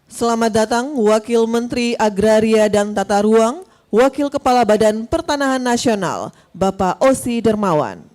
Selamat datang Wakil Menteri Agraria dan Tata Ruang, Wakil Kepala Badan Pertanahan Nasional, Bapak Osi Dermawan.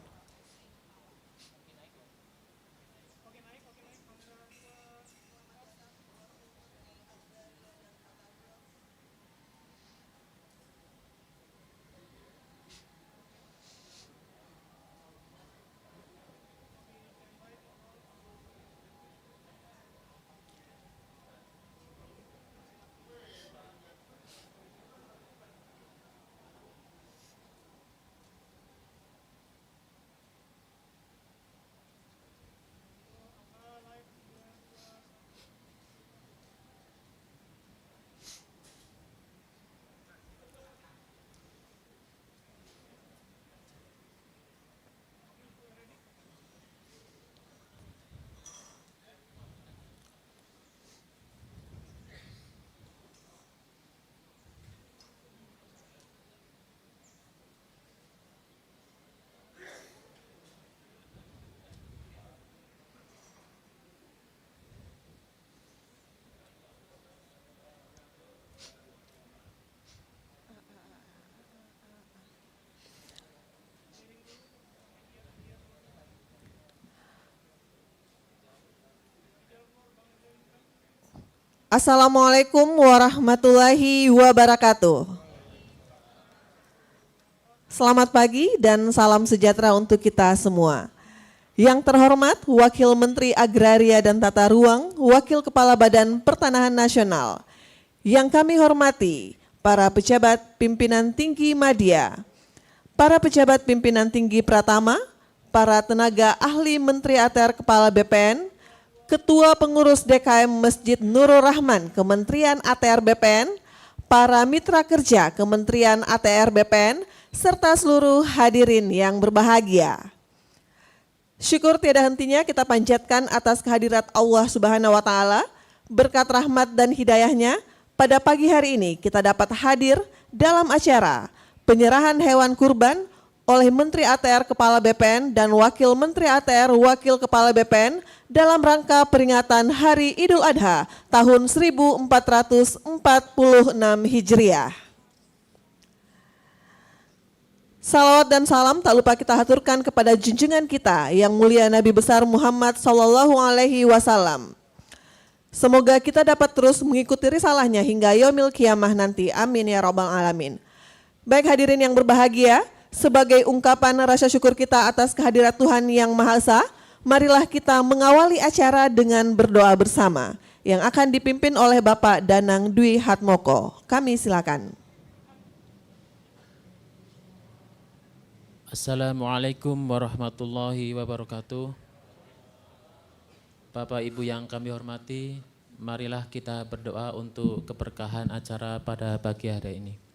Assalamualaikum warahmatullahi wabarakatuh. Selamat pagi dan salam sejahtera untuk kita semua. Yang terhormat Wakil Menteri Agraria dan Tata Ruang, Wakil Kepala Badan Pertanahan Nasional. Yang kami hormati para pejabat pimpinan tinggi Madya, para pejabat pimpinan tinggi Pratama, para tenaga ahli Menteri ATR Kepala BPN, Ketua Pengurus DKM Masjid Nurul Rahman Kementerian ATR BPN, para mitra kerja Kementerian ATR BPN, serta seluruh hadirin yang berbahagia. Syukur tiada hentinya kita panjatkan atas kehadirat Allah Subhanahu wa Ta'ala, berkat rahmat dan hidayahnya, pada pagi hari ini kita dapat hadir dalam acara penyerahan hewan kurban oleh Menteri ATR Kepala BPN dan Wakil Menteri ATR Wakil Kepala BPN dalam rangka peringatan Hari Idul Adha tahun 1446 Hijriah. Salawat dan salam tak lupa kita haturkan kepada junjungan kita yang mulia Nabi besar Muhammad Sallallahu Alaihi Wasallam. Semoga kita dapat terus mengikuti risalahnya hingga yaumil kiamah nanti. Amin ya rabbal alamin. Baik hadirin yang berbahagia, sebagai ungkapan rasa syukur kita atas kehadirat Tuhan Yang Maha Esa, marilah kita mengawali acara dengan berdoa bersama yang akan dipimpin oleh Bapak Danang Dwi Hatmoko. Kami silakan. Assalamualaikum warahmatullahi wabarakatuh. Bapak Ibu yang kami hormati, marilah kita berdoa untuk keberkahan acara pada pagi hari ini.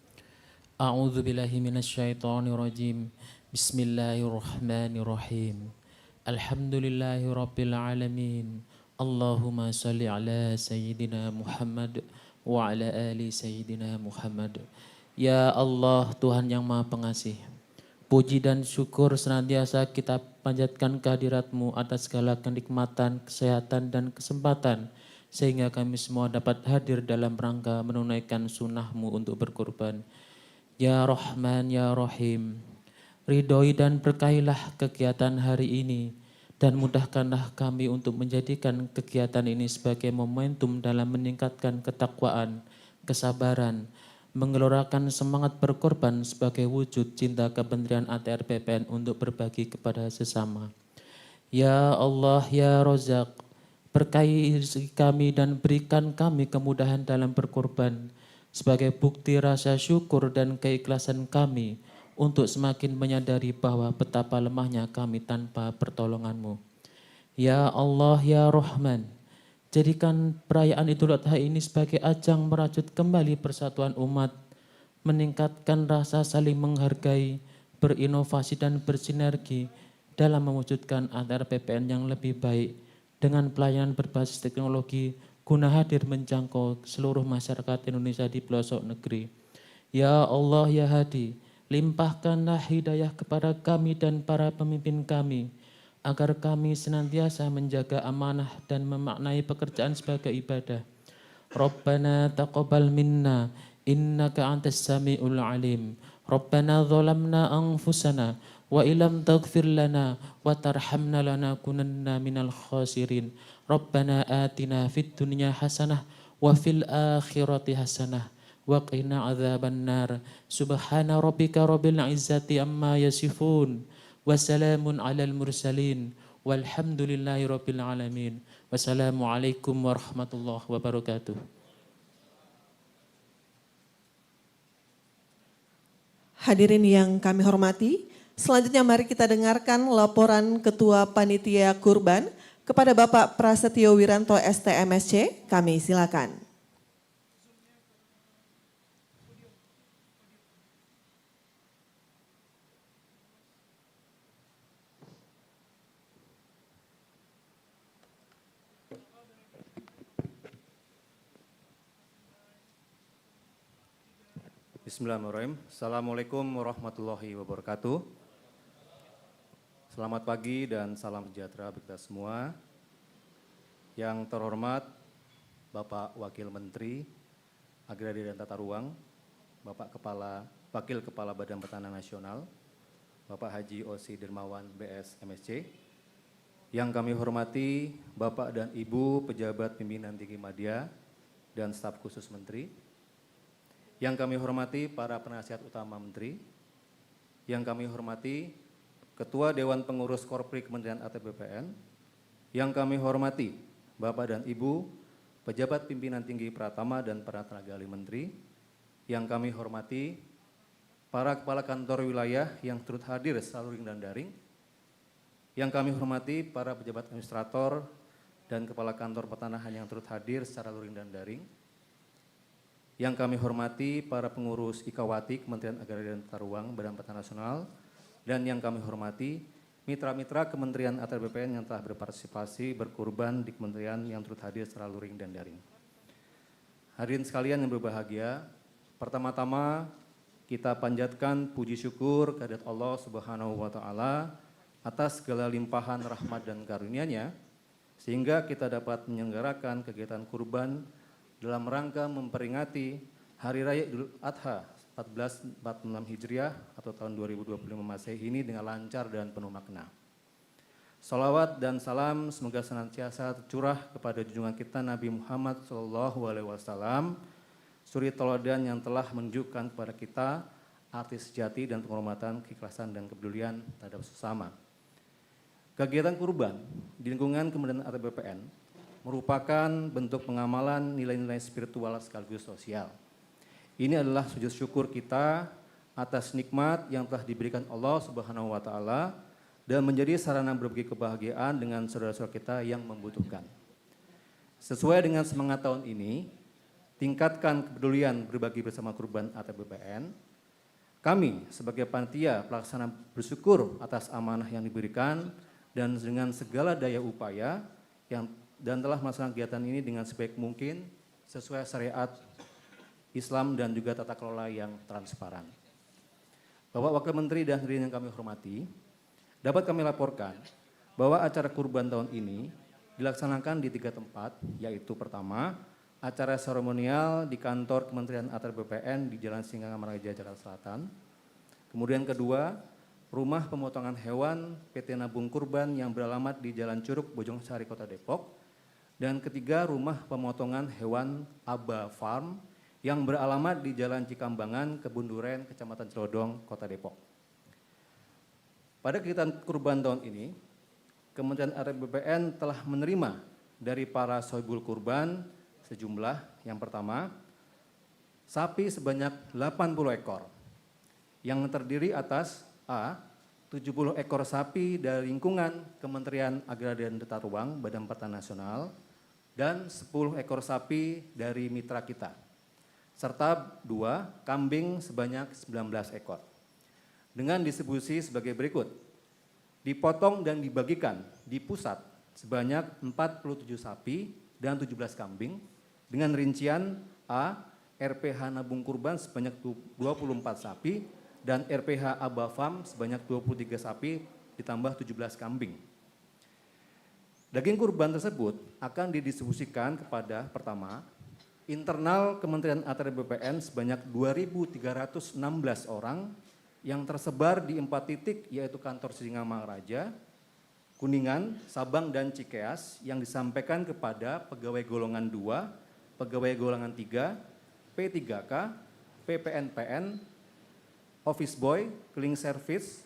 A'udzubillahi minasyaitonirrajim. Bismillahirrahmanirrahim. Alhamdulillahi rabbil alamin. Allahumma salli ala sayyidina Muhammad wa ala ali sayyidina Muhammad. Ya Allah, Tuhan yang Maha Pengasih, puji dan syukur senantiasa kita panjatkan kehadirat-Mu atas segala kenikmatan, kesehatan dan kesempatan, sehingga kami semua dapat hadir dalam rangka menunaikan sunnah-Mu untuk berkorban. Ya Rahman, Ya Rahim, ridhoi dan berkailah kegiatan hari ini, dan mudahkanlah kami untuk menjadikan kegiatan ini sebagai momentum dalam meningkatkan ketakwaan, kesabaran, menggelorakan semangat berkorban sebagai wujud cinta Kementerian ATR BPN untuk berbagi kepada sesama. Ya Allah, Ya Rozak, berkahi rezeki kami dan berikan kami kemudahan dalam berkorban sebagai bukti rasa syukur dan keikhlasan kami untuk semakin menyadari bahwa betapa lemahnya kami tanpa pertolongan-Mu. Ya Allah, Ya Rahman, jadikan perayaan Idul Adha ini sebagai ajang merajut kembali persatuan umat, meningkatkan rasa saling menghargai, berinovasi dan bersinergi dalam mewujudkan ATR BPN yang lebih baik dengan pelayanan berbasis teknologi guna hadir menjangkau seluruh masyarakat Indonesia di pelosok negeri. Ya Allah, Ya Hadi, limpahkanlah hidayah kepada kami dan para pemimpin kami, agar kami senantiasa menjaga amanah dan memaknai pekerjaan sebagai ibadah. Rabbana taqabbal minna innaka antas samiul alim. Rabbana zalamna anfusana wa ilam taghfir lana wa tarhamna lanakunanna minal khasirin. Rabbana atina fid dunya hasanah wa fil akhirati hasanah wa qina adzabannar. Subhana rabbika rabbil izzati amma yasifun wa salamun alal mursalin walhamdulillahi rabbil alamin. Wassalamualaikum warahmatullahi wabarakatuh. Hadirin yang kami hormati, selanjutnya mari kita dengarkan laporan Ketua Panitia Kurban kepada Bapak Prasetyo Wiranto STMSC. Kami silakan. Bismillahirrahmanirrahim. Assalamualaikum warahmatullahi wabarakatuh. Selamat pagi dan salam sejahtera bagi kita semua. Yang terhormat Bapak Wakil Menteri Agraria dan Tata Ruang, Wakil Kepala Badan Pertanahan Nasional, Bapak Haji Osi Dermawan BS MSC. Yang kami hormati Bapak dan Ibu Pejabat Pimpinan Tinggi Madya dan staf khusus Menteri. Yang kami hormati para penasihat utama Menteri, yang kami hormati Ketua Dewan Pengurus Korpri Kementerian ATR BPN, yang kami hormati Bapak dan Ibu Pejabat Pimpinan Tinggi Pratama dan para tenaga ahli Menteri, yang kami hormati para Kepala Kantor Wilayah yang turut hadir secara luring dan daring, yang kami hormati para pejabat administrator dan Kepala Kantor Pertanahan yang turut hadir secara luring dan daring, yang kami hormati para pengurus IKAWATI Kementerian Agraria dan Tata Ruang Badan Pertanahan Nasional, dan yang kami hormati mitra-mitra Kementerian ATR BPN yang telah berpartisipasi berkurban di kementerian yang turut hadir secara luring dan daring. Hadirin sekalian yang berbahagia, pertama-tama kita panjatkan puji syukur kehadirat Allah Subhanahu wa Ta'ala atas segala limpahan rahmat dan karunia-Nya, sehingga kita dapat menyelenggarakan kegiatan kurban dalam rangka memperingati Hari Raya Idul Adha 1446 Hijriah atau tahun 2025 Masehi ini dengan lancar dan penuh makna. Salawat dan salam semoga senantiasa tercurah kepada junjungan kita Nabi Muhammad SAW, suri teladan yang telah menunjukkan kepada kita arti sejati dan penghormatan, keikhlasan dan kepedulian terhadap sesama. Kegiatan kurban di lingkungan Kementerian ATR BPN merupakan bentuk pengamalan nilai-nilai spiritual sekaligus sosial. Ini adalah sujud syukur kita atas nikmat yang telah diberikan Allah Subhanahu wa Ta'ala dan menjadi sarana berbagi kebahagiaan dengan saudara-saudara kita yang membutuhkan. Sesuai dengan semangat tahun ini, tingkatkan kepedulian berbagi bersama kurban ATR BPN. Kami sebagai panitia pelaksana bersyukur atas amanah yang diberikan dan dengan segala daya upaya dan telah melaksanakan kegiatan ini dengan sebaik mungkin sesuai syariat Islam dan juga tata kelola yang transparan. Bapak Wakil Menteri dan hadirin yang kami hormati, dapat kami laporkan bahwa acara kurban tahun ini dilaksanakan di 3 tempat, yaitu pertama, acara seremonial di kantor Kementerian ATR BPN di Jalan Singamangaraja, Jakarta Selatan. Kemudian kedua, rumah pemotongan hewan PT Nabung Kurban yang beralamat di Jalan Curug, Bojongsari, Kota Depok. Dan ketiga, rumah pemotongan hewan Aba Farm yang beralamat di Jalan Cikambangan, Kebun Duren, Kecamatan Celodong, Kota Depok. Pada kegiatan kurban tahun ini, Kementerian ATR BPN telah menerima dari para sohibul kurban sejumlah, yang pertama, sapi sebanyak 80 ekor yang terdiri atas A, 70 ekor sapi dari lingkungan Kementerian Agraria dan Tata Ruang Badan Pertanahan Nasional dan 10 ekor sapi dari mitra kita, serta 2 kambing sebanyak 19 ekor. Dengan distribusi sebagai berikut, dipotong dan dibagikan di pusat sebanyak 47 sapi dan 17 kambing dengan rincian A, RPH Nabung Kurban sebanyak 24 sapi dan RPH Aba Farm sebanyak 23 sapi ditambah 17 kambing. Daging kurban tersebut akan didistribusikan kepada pertama, internal Kementerian ATR BPN sebanyak 2.316 orang yang tersebar di 4 titik, yaitu kantor Singamangaraja, Kuningan, Sabang, dan Cikeas, yang disampaikan kepada pegawai golongan 2, pegawai golongan 3, P3K, PPNPN, office boy, cleaning service,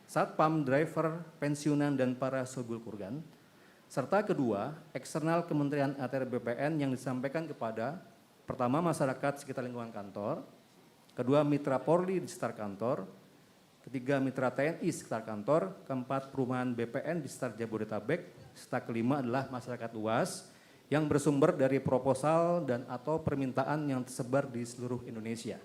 satpam, driver, pensiunan, dan para sobul kurgan. Serta kedua, eksternal Kementerian ATR BPN yang disampaikan kepada pertama masyarakat sekitar lingkungan kantor, kedua mitra Polri di sekitar kantor, ketiga mitra TNI sekitar kantor, keempat perumahan BPN di sekitar Jabodetabek, serta kelima adalah masyarakat luas yang bersumber dari proposal dan atau permintaan yang tersebar di seluruh Indonesia.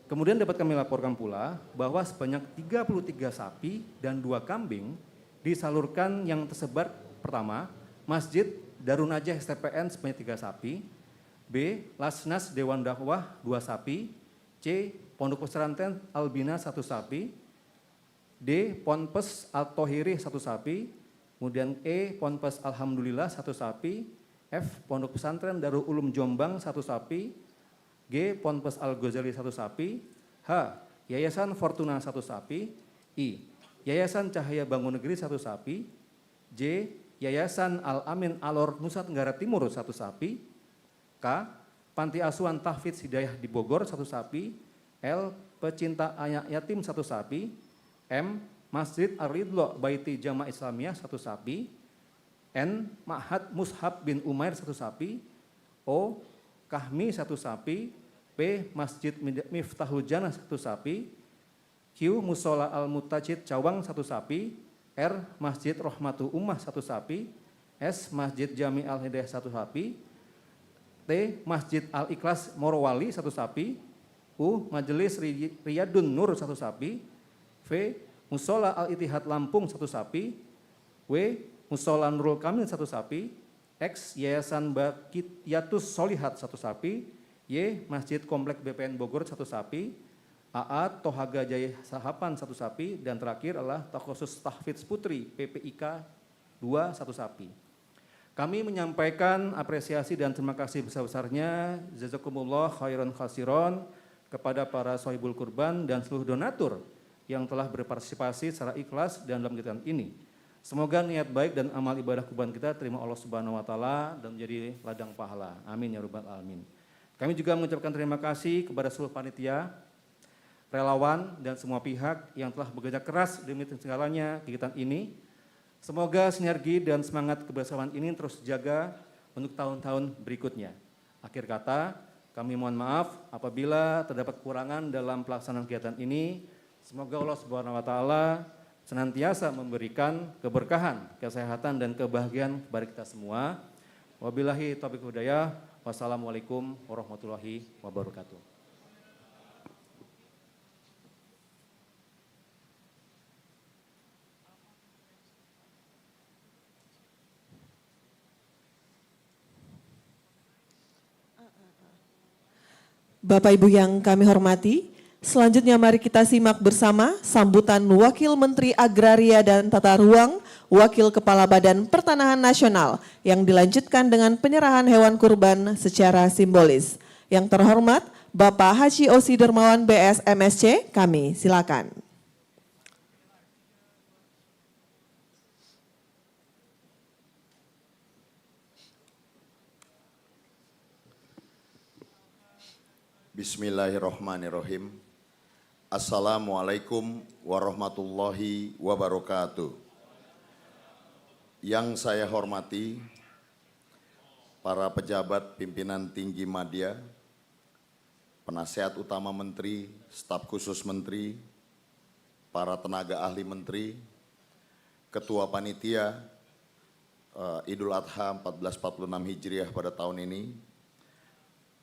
Kemudian dapat kami laporkan pula bahwa sebanyak 33 sapi dan 2 kambing disalurkan yang tersebar pertama, Masjid Darun Najah STPN sebanyak 3 sapi, B. Lasnas Dewan Dakwah 2 sapi, C. Pondok Pesantren Albina 1 sapi, D. Ponpes Al-Tohiri 1 sapi, kemudian E. Ponpes Alhamdulillah 1 sapi, F. Pondok Pesantren Darul Ulum Jombang 1 sapi, G. Ponpes Al-Ghazali 1 sapi, H. Yayasan Fortuna 1 sapi, I. Yayasan Cahaya Bangun Negeri 1 sapi, J. Yayasan Al-Amin Alor Nusa Tenggara Timur 1 sapi, K. Panti Asuhan Tahfidz Hidayah di Bogor 1 sapi, L. Pecinta Anak Yatim 1 sapi, M. Masjid Ar-Ridlo Baiti Jamaah Islamiyah 1 sapi, N. Ma'had Mushab bin Umair 1 sapi, O. Kahmi 1 sapi, P. Masjid Miftahul Jannah 1 sapi, Q. Musola Al-Mutajid Cawang 1 sapi, R. Masjid Rahmatul Ummah 1 sapi, S. Masjid Jami Al-Hidayah 1 sapi, T. Masjid Al-Ikhlas Morowali 1 sapi, U. Majelis Riyadun Nur 1 sapi, V. Musola Al-Ittihad Lampung 1 sapi, W. Musola Nurul Kamil 1 sapi, X. Yayasan Baqiyatus Solihat 1 sapi, Y. Masjid Komplek BPN Bogor 1 sapi, AA. Tohaga Jaya Sahapan 1 sapi, dan terakhir adalah Takhusus Tahfidz Putri PPIK 2 1 sapi. Kami menyampaikan apresiasi dan terima kasih besar-besarnya, jazakumullah khairan khasiron, kepada para sohibul kurban dan seluruh donatur yang telah berpartisipasi secara ikhlas dalam kegiatan ini. Semoga niat baik dan amal ibadah kurban kita terima Allah Subhanahu wa taala dan menjadi ladang pahala. Amin ya rabbal alamin. Kami juga mengucapkan terima kasih kepada seluruh panitia, relawan, dan semua pihak yang telah bekerja keras demi segalanya kegiatan ini. Semoga sinergi dan semangat kebersamaan ini terus dijaga untuk tahun-tahun berikutnya. Akhir kata, kami mohon maaf apabila terdapat kekurangan dalam pelaksanaan kegiatan ini. Semoga Allah Subhanahu wa taala senantiasa memberikan keberkahan, kesehatan, dan kebahagiaan kepada kita semua. Wabillahi taufiq hidayah. Wassalamualaikum warahmatullahi wabarakatuh. Bapak Ibu yang kami hormati, selanjutnya mari kita simak bersama sambutan Wakil Menteri Agraria dan Tata Ruang, Wakil Kepala Badan Pertanahan Nasional yang dilanjutkan dengan penyerahan hewan kurban secara simbolis. Yang terhormat Bapak Haji Osi Dermawan BS MSC, kami silakan. Bismillahirrahmanirrahim. Assalamualaikum warahmatullahi wabarakatuh. Yang saya hormati para pejabat pimpinan tinggi Madya, penasihat utama menteri, staf khusus menteri, para tenaga ahli menteri, ketua panitia Idul Adha 1446 Hijriah pada tahun ini,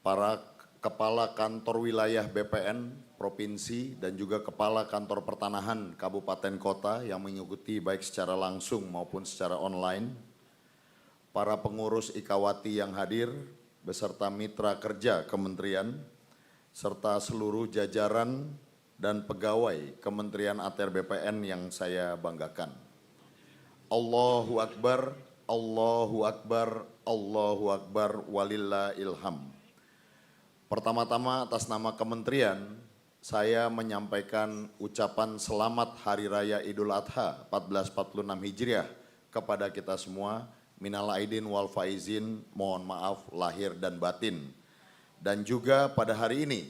para Kepala Kantor Wilayah BPN Provinsi dan juga Kepala Kantor Pertanahan Kabupaten Kota yang mengikuti baik secara langsung maupun secara online, para pengurus Ikawati yang hadir beserta mitra kerja kementerian, serta seluruh jajaran dan pegawai Kementerian ATR BPN yang saya banggakan. Allahu Akbar, Allahu Akbar, Allahu Akbar, walillahil hamd. Pertama-tama atas nama kementerian, saya menyampaikan ucapan selamat Hari Raya Idul Adha 1446 Hijriah kepada kita semua. Minal aidin wal faizin, mohon maaf lahir dan batin. Dan juga pada hari ini,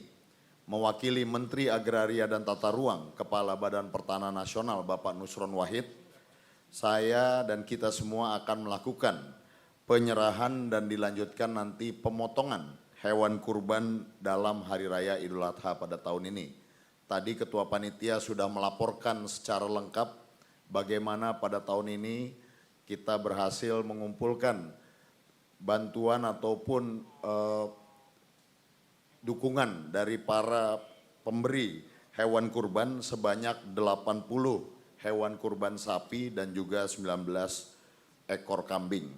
mewakili Menteri Agraria dan Tata Ruang, Kepala Badan Pertanahan Nasional Bapak Nusron Wahid, saya dan kita semua akan melakukan penyerahan dan dilanjutkan nanti pemotongan hewan kurban dalam Hari Raya Idul Adha pada tahun ini. Tadi Ketua Panitia sudah melaporkan secara lengkap bagaimana pada tahun ini kita berhasil mengumpulkan bantuan ataupun dukungan dari para pemberi hewan kurban sebanyak 80 hewan kurban sapi dan juga 19 ekor kambing.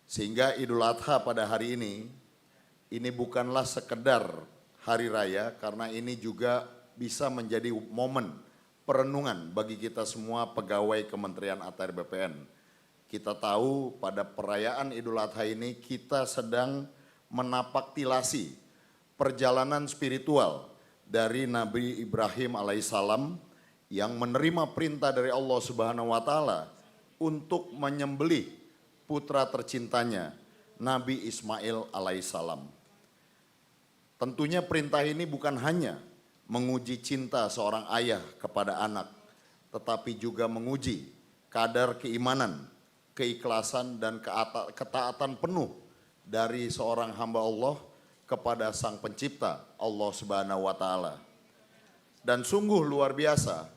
Sehingga Idul Adha pada hari ini bukanlah sekedar hari raya, karena ini juga bisa menjadi momen perenungan bagi kita semua pegawai Kementerian ATR BPN. Kita tahu pada perayaan Idul Adha ini kita sedang menapaktilasi perjalanan spiritual dari Nabi Ibrahim alaihissalam yang menerima perintah dari Allah Subhanahu wa taala untuk menyembelih putra tercintanya Nabi Ismail alaihissalam. Tentunya perintah ini bukan hanya menguji cinta seorang ayah kepada anak, tetapi juga menguji kadar keimanan, keikhlasan dan ketaatan penuh dari seorang hamba Allah kepada Sang Pencipta Allah Subhanahu wa taala. Dan sungguh luar biasa,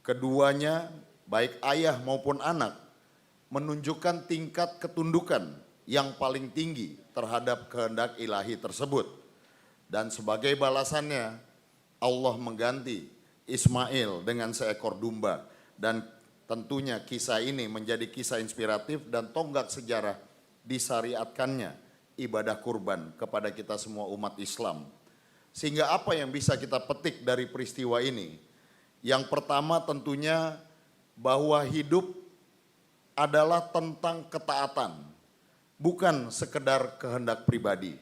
keduanya baik ayah maupun anak menunjukkan tingkat ketundukan yang paling tinggi terhadap kehendak ilahi tersebut. Dan sebagai balasannya Allah mengganti Ismail dengan seekor domba. Dan tentunya kisah ini menjadi kisah inspiratif dan tonggak sejarah disyariatkannya ibadah kurban kepada kita semua umat Islam. Sehingga apa yang bisa kita petik dari peristiwa ini? Yang pertama tentunya bahwa hidup adalah tentang ketaatan, bukan sekedar kehendak pribadi.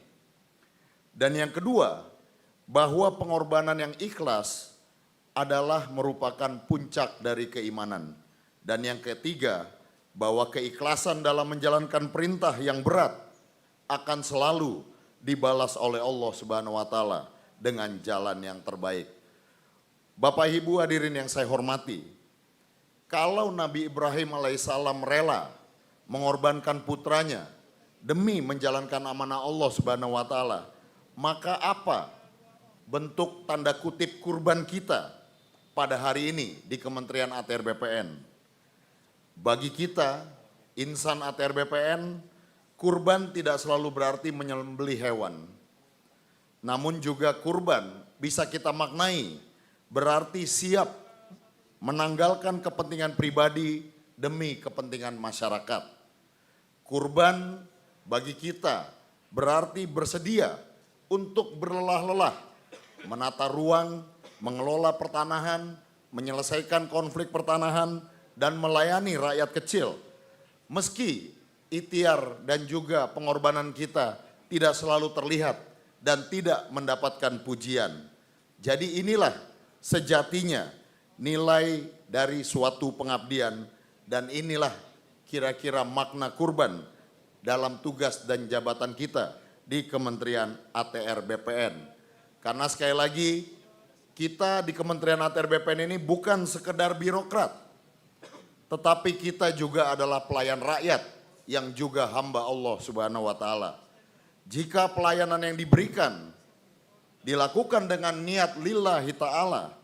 Dan yang kedua, bahwa pengorbanan yang ikhlas adalah merupakan puncak dari keimanan. Dan yang ketiga, bahwa keikhlasan dalam menjalankan perintah yang berat akan selalu dibalas oleh Allah Subhanahu wa taala dengan jalan yang terbaik. Bapak Ibu hadirin yang saya hormati, kalau Nabi Ibrahim alaihissalam rela mengorbankan putranya demi menjalankan amanah Allah Subhanahu wa taala, maka apa bentuk tanda kutip kurban kita pada hari ini di Kementerian ATR BPN? Bagi kita, insan ATR BPN, kurban tidak selalu berarti menyembelih hewan. Namun juga kurban bisa kita maknai berarti siap menanggalkan kepentingan pribadi demi kepentingan masyarakat. Kurban bagi kita berarti bersedia untuk berlelah-lelah menata ruang, mengelola pertanahan, menyelesaikan konflik pertanahan, dan melayani rakyat kecil. Meski ikhtiar dan juga pengorbanan kita tidak selalu terlihat dan tidak mendapatkan pujian. Jadi inilah sejatinya nilai dari suatu pengabdian, dan inilah kira-kira makna kurban dalam tugas dan jabatan kita di Kementerian ATR BPN. Karena sekali lagi kita di Kementerian ATR BPN ini bukan sekedar birokrat, tetapi kita juga adalah pelayan rakyat yang juga hamba Allah Subhanahu wa taala. Jika pelayanan yang diberikan dilakukan dengan niat lillahi ta'ala,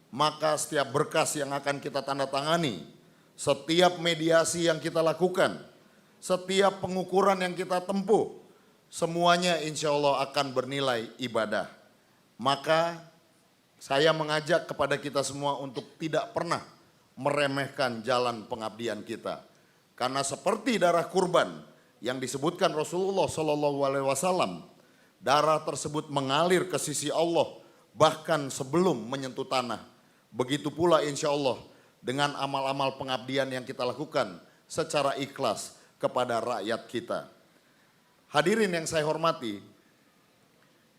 maka setiap berkas yang akan kita tanda tangani, setiap mediasi yang kita lakukan, setiap pengukuran yang kita tempuh, semuanya insya Allah akan bernilai ibadah. Maka saya mengajak kepada kita semua untuk tidak pernah meremehkan jalan pengabdian kita. Karena seperti darah kurban yang disebutkan Rasulullah SAW, darah tersebut mengalir ke sisi Allah bahkan sebelum menyentuh tanah. Begitu pula insya Allah dengan amal-amal pengabdian yang kita lakukan secara ikhlas kepada rakyat kita. Hadirin yang saya hormati,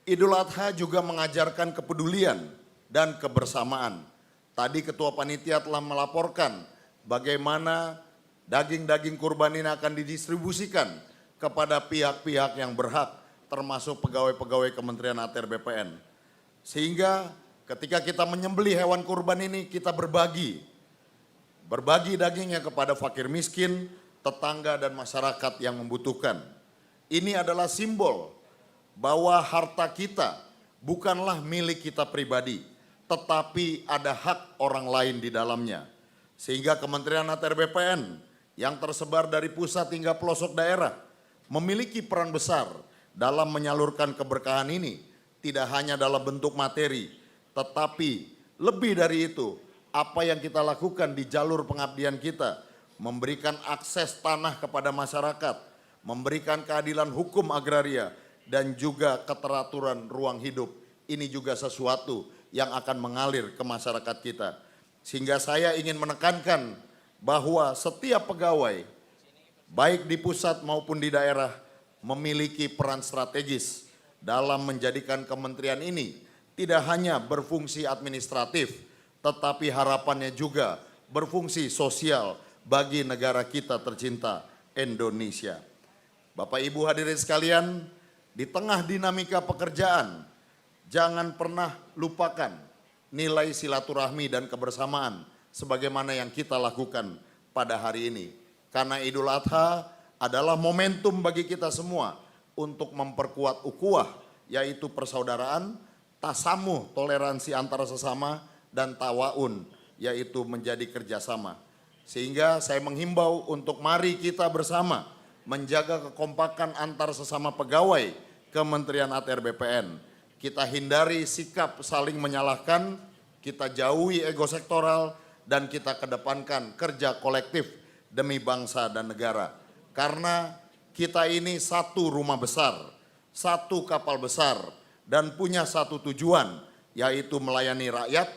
Idul Adha juga mengajarkan kepedulian dan kebersamaan. Tadi Ketua Panitia telah melaporkan bagaimana daging-daging kurban ini akan didistribusikan kepada pihak-pihak yang berhak, termasuk pegawai-pegawai Kementerian ATR BPN. Sehingga ketika kita menyembelih hewan kurban ini, kita berbagi dagingnya kepada fakir miskin, tetangga dan masyarakat yang membutuhkan. Ini adalah simbol bahwa harta kita bukanlah milik kita pribadi, tetapi ada hak orang lain di dalamnya. Sehingga Kementerian ATR BPN yang tersebar dari pusat hingga pelosok daerah memiliki peran besar dalam menyalurkan keberkahan ini, tidak hanya dalam bentuk materi, tetapi lebih dari itu, apa yang kita lakukan di jalur pengabdian kita, memberikan akses tanah kepada masyarakat, memberikan keadilan hukum agraria, dan juga keteraturan ruang hidup. Ini juga sesuatu yang akan mengalir ke masyarakat kita. Sehingga saya ingin menekankan bahwa setiap pegawai, baik di pusat maupun di daerah, memiliki peran strategis dalam menjadikan kementerian ini tidak hanya berfungsi administratif, tetapi harapannya juga berfungsi sosial bagi negara kita tercinta Indonesia. Bapak Ibu hadirin sekalian, di tengah dinamika pekerjaan, jangan pernah lupakan nilai silaturahmi dan kebersamaan sebagaimana yang kita lakukan pada hari ini. Karena Idul Adha adalah momentum bagi kita semua untuk memperkuat ukhuwah, yaitu persaudaraan, tasamuh, toleransi antara sesama, dan tawaun, yaitu menjadi kerjasama. Sehingga saya menghimbau untuk mari kita bersama menjaga kekompakan antar sesama pegawai Kementerian ATR BPN. Kita hindari sikap saling menyalahkan, kita jauhi ego sektoral, dan kita kedepankan kerja kolektif demi bangsa dan negara. Karena kita ini satu rumah besar, satu kapal besar, dan punya satu tujuan, yaitu melayani rakyat,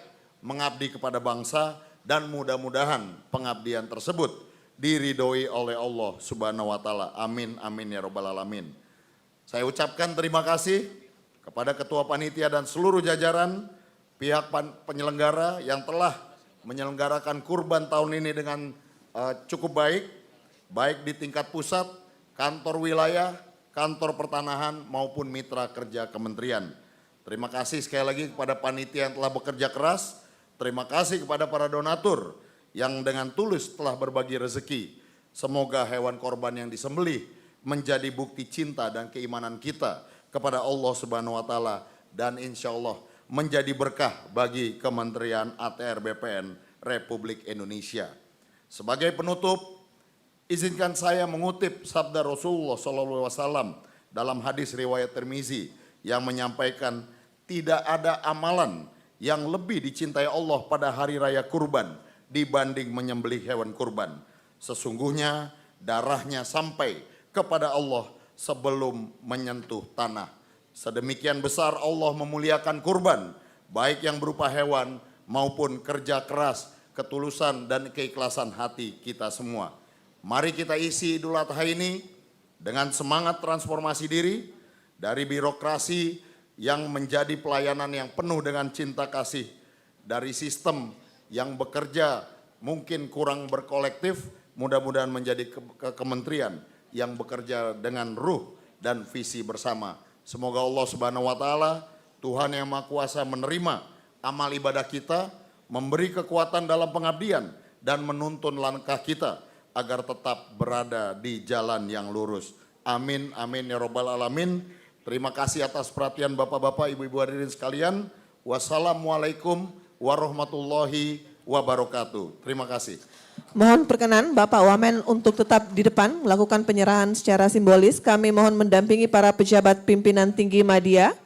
mengabdi kepada bangsa, dan mudah-mudahan pengabdian tersebut diridhoi oleh Allah Subhanahu wa Ta'ala. Amin, amin ya Rabbal 'Alamin. Saya ucapkan terima kasih kepada Ketua Panitia dan seluruh jajaran pihak penyelenggara yang telah menyelenggarakan kurban tahun ini dengan cukup baik di tingkat pusat, kantor wilayah, kantor pertanahan maupun mitra kerja kementerian. Terima kasih sekali lagi kepada panitia yang telah bekerja keras. Terima kasih kepada para donatur yang dengan tulus telah berbagi rezeki. Semoga hewan korban yang disembelih menjadi bukti cinta dan keimanan kita kepada Allah Subhanahu wa Ta'ala, dan insya Allah menjadi berkah bagi Kementerian ATR BPN Republik Indonesia. Sebagai penutup, izinkan saya mengutip sabda Rasulullah SAW dalam hadis riwayat Tirmizi yang menyampaikan, tidak ada amalan yang lebih dicintai Allah pada hari raya kurban dibanding menyembelih hewan kurban. Sesungguhnya darahnya sampai kepada Allah sebelum menyentuh tanah. Sedemikian besar Allah memuliakan kurban, baik yang berupa hewan maupun kerja keras, ketulusan dan keikhlasan hati kita semua. Mari kita isi Idul Adha ini dengan semangat transformasi diri dari birokrasi yang menjadi pelayanan yang penuh dengan cinta kasih, dari sistem yang bekerja mungkin kurang berkolektif, mudah-mudahan menjadi kementerian yang bekerja dengan ruh dan visi bersama. Semoga Allah Subhanahu wa Ta'ala, Tuhan yang Maha Kuasa, menerima amal ibadah kita, memberi kekuatan dalam pengabdian, dan menuntun langkah kita agar tetap berada di jalan yang lurus. Amin, amin ya Rabbal 'Alamin. Terima kasih atas perhatian Bapak-Bapak, Ibu-Ibu hadirin sekalian. Wassalamualaikum warahmatullahi wabarakatuh. Terima kasih. Mohon perkenan Bapak Wamen untuk tetap di depan melakukan penyerahan secara simbolis. Kami mohon mendampingi para pejabat pimpinan tinggi media,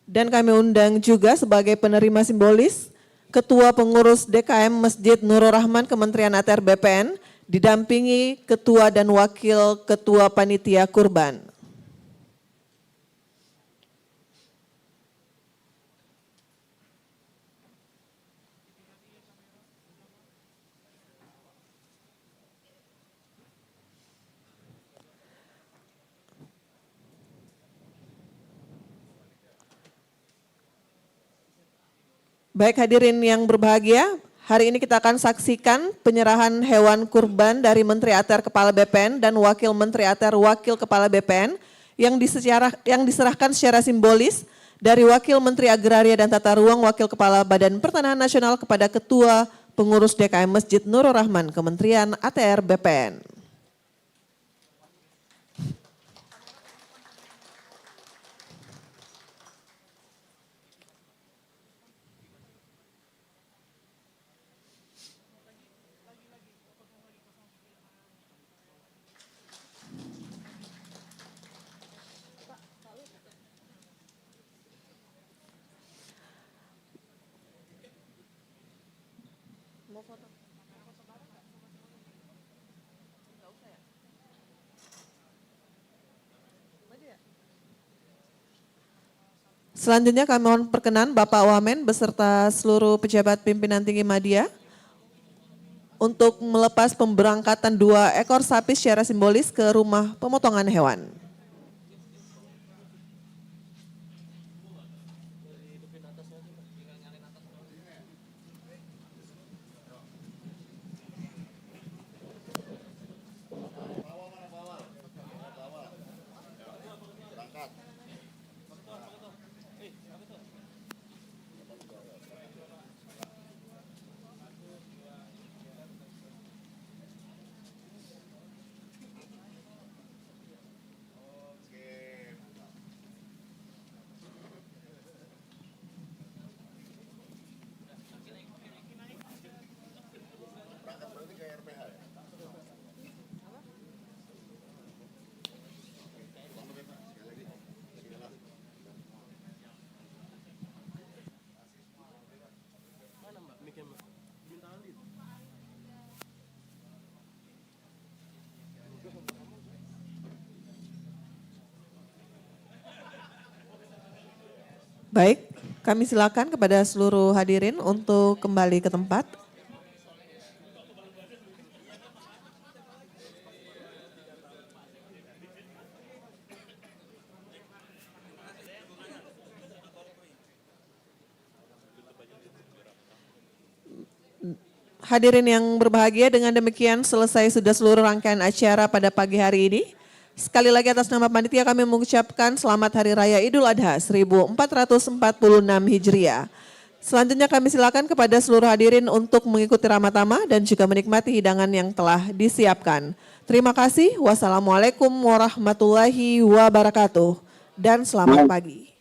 dan kami undang juga sebagai penerima simbolis Ketua Pengurus DKM Masjid Nurul Rahman Kementerian ATR BPN, didampingi Ketua dan Wakil Ketua Panitia Kurban. Baik hadirin yang berbahagia, hari ini kita akan saksikan penyerahan hewan kurban dari Menteri ATR Kepala BPN dan Wakil Menteri ATR Wakil Kepala BPN yang diserahkan secara simbolis dari Wakil Menteri Agraria dan Tata Ruang Wakil Kepala Badan Pertanahan Nasional kepada Ketua Pengurus DKM Masjid Nurul Rahman Kementerian ATR BPN. Selanjutnya kami mohon perkenan Bapak Wamen beserta seluruh pejabat pimpinan tinggi media untuk melepas pemberangkatan 2 ekor sapi secara simbolis ke rumah pemotongan hewan. Baik, kami silakan kepada seluruh hadirin untuk kembali ke tempat. Hadirin yang berbahagia, dengan demikian selesai sudah seluruh rangkaian acara pada pagi hari ini. Sekali lagi atas nama panitia kami mengucapkan selamat Hari Raya Idul Adha 1446 Hijriah. Selanjutnya kami silakan kepada seluruh hadirin untuk mengikuti ramah-tamah dan juga menikmati hidangan yang telah disiapkan. Terima kasih. Wassalamualaikum warahmatullahi wabarakatuh dan selamat pagi.